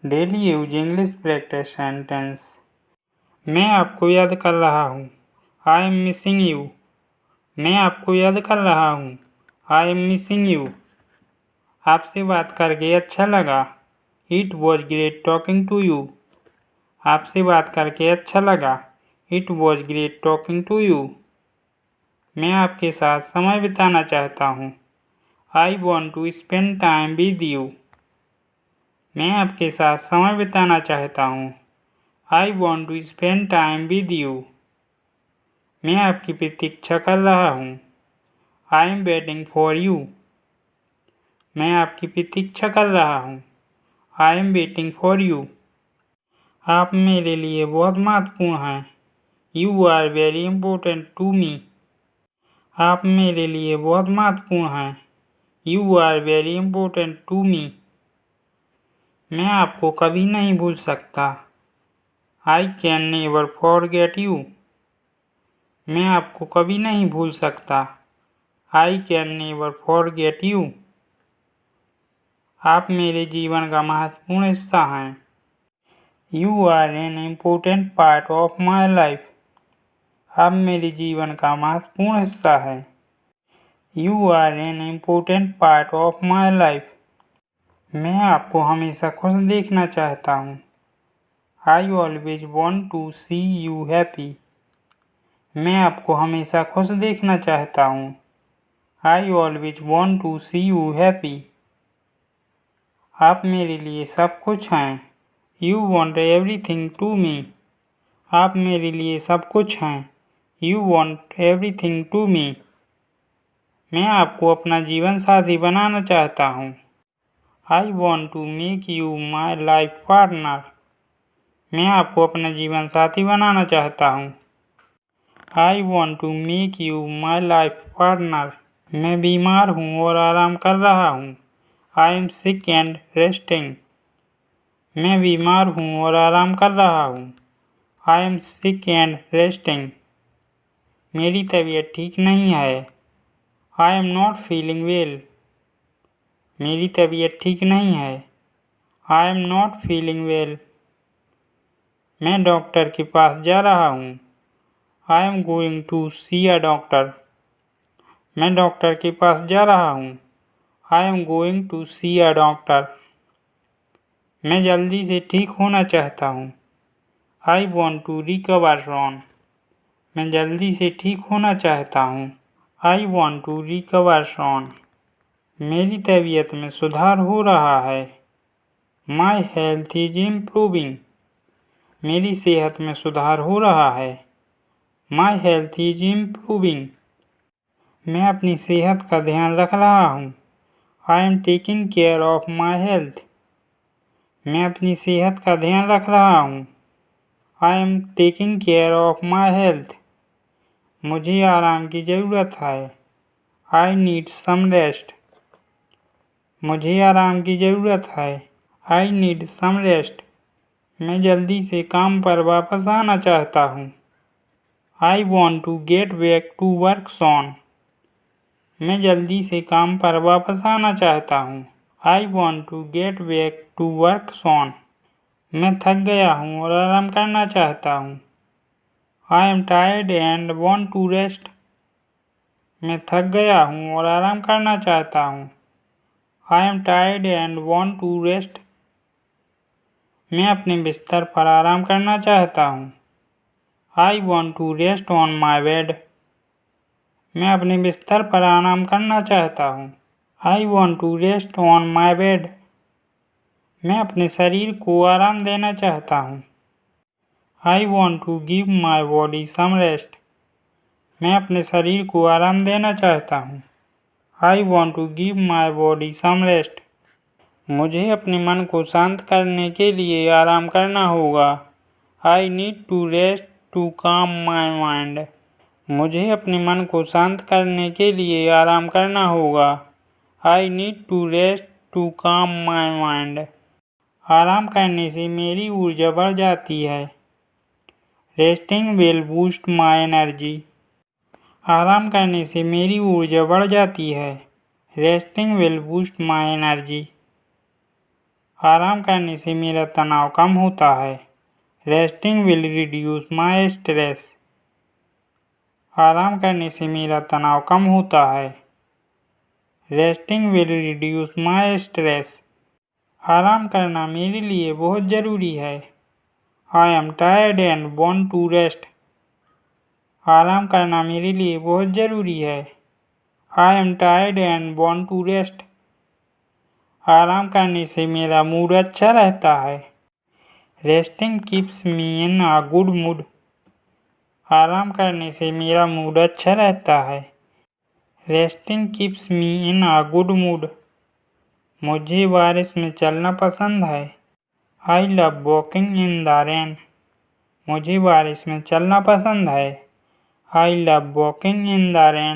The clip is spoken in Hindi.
Daily use English practice sentence. मैं आपको याद कर रहा हूँ। I am missing you. मैं आपको याद कर रहा हूँ। I am missing you. आपसे बात करके अच्छा लगा। It was great talking to you. आपसे बात करके अच्छा लगा। It was great talking to you. मैं आपके साथ समय बिताना चाहता हूँ। I want to spend time with you. मैं आपके साथ समय बिताना चाहता हूँ। I want to spend time with you. मैं आपकी प्रतीक्षा कर रहा हूँ। I am waiting for you. मैं आपकी प्रतीक्षा कर रहा हूँ। I am waiting for you. आप मेरे लिए बहुत महत्वपूर्ण हैं। You are very important to me. आप मेरे लिए बहुत महत्वपूर्ण हैं। You are very important to me. मैं आपको कभी नहीं भूल सकता। I can never forget you. मैं आपको कभी नहीं भूल सकता। I can never forget you. आप मेरे जीवन का महत्वपूर्ण हिस्सा हैं। You are an important part of my life. आप मेरे जीवन का महत्वपूर्ण हिस्सा है। You are an important part of my life. मैं आपको हमेशा खुश देखना चाहता हूँ। I always want to see you happy. मैं आपको हमेशा खुश देखना चाहता हूँ। I always want to see you happy. आप मेरे लिए सब कुछ हैं। You want everything to me. आप मेरे लिए सब कुछ हैं। You want everything to me. मैं आपको अपना जीवन साथी बनाना चाहता हूँ। I want to make you my life partner. मैं आपको अपना जीवन साथी बनाना चाहता हूँ। I want to make you my life partner. मैं बीमार हूँ और आराम कर रहा हूँ। I am sick and resting. मैं बीमार हूँ और आराम कर रहा हूँ। I am sick and resting. मेरी तबीयत ठीक नहीं है। I am not feeling well. मेरी तबीयत ठीक नहीं है। I am not feeling well. मैं डॉक्टर के पास जा रहा हूँ। I am going to see a doctor. मैं डॉक्टर के पास जा रहा हूँ। I am going to see a doctor. मैं जल्दी से ठीक होना चाहता हूँ। I want to recover soon. मैं जल्दी से ठीक होना चाहता हूँ। I want to recover soon. मेरी तबीयत में सुधार हो रहा है। My health is improving. मेरी सेहत में सुधार हो रहा है। My health is improving. मैं अपनी सेहत का ध्यान रख रहा हूँ। I am taking care of my health. मैं अपनी सेहत का ध्यान रख रहा हूँ। I am taking care of my health. मुझे आराम की ज़रूरत है। I need some rest. मुझे आराम की ज़रूरत है। I need some rest. मैं जल्दी से काम पर वापस आना चाहता हूँ। I want to get back to work soon. मैं जल्दी से काम पर वापस आना चाहता हूँ। I want to get back to work soon. मैं थक गया हूँ और आराम करना चाहता हूँ। I am tired and want to rest. मैं थक गया हूँ और आराम करना चाहता हूँ। I am tired and want to rest. मैं अपने बिस्तर पर आराम करना चाहता हूँ। I want to rest on my bed. मैं अपने बिस्तर पर आराम करना चाहता हूँ। I want to rest on my bed. मैं अपने शरीर को आराम देना चाहता हूँ। I want to give my body some rest. मैं अपने शरीर को आराम देना चाहता हूँ। I want to give my body some rest. मुझे अपने मन को शांत करने के लिए आराम करना होगा। I need to rest to calm my mind. मुझे अपने मन को शांत करने के लिए आराम करना होगा। I need to rest to calm my mind. आराम करने से मेरी ऊर्जा बढ़ जाती है। Resting will boost my energy. आराम करने से मेरी ऊर्जा बढ़ जाती है। Resting will boost my energy. आराम करने से मेरा तनाव कम होता है। Resting will reduce my stress. आराम करने से मेरा तनाव कम होता है। Resting will reduce my stress. आराम करना मेरे लिए बहुत ज़रूरी है। I am tired and want to rest. आराम करना मेरे लिए बहुत ज़रूरी है। I am tired and want to rest. आराम करने से मेरा मूड अच्छा रहता है। Resting keeps me in a good mood. आराम करने से मेरा मूड अच्छा रहता है। Resting keeps me in a good mood. मुझे बारिश में चलना पसंद है। I love walking in the rain. मुझे बारिश में चलना पसंद है। I love walking in the rain.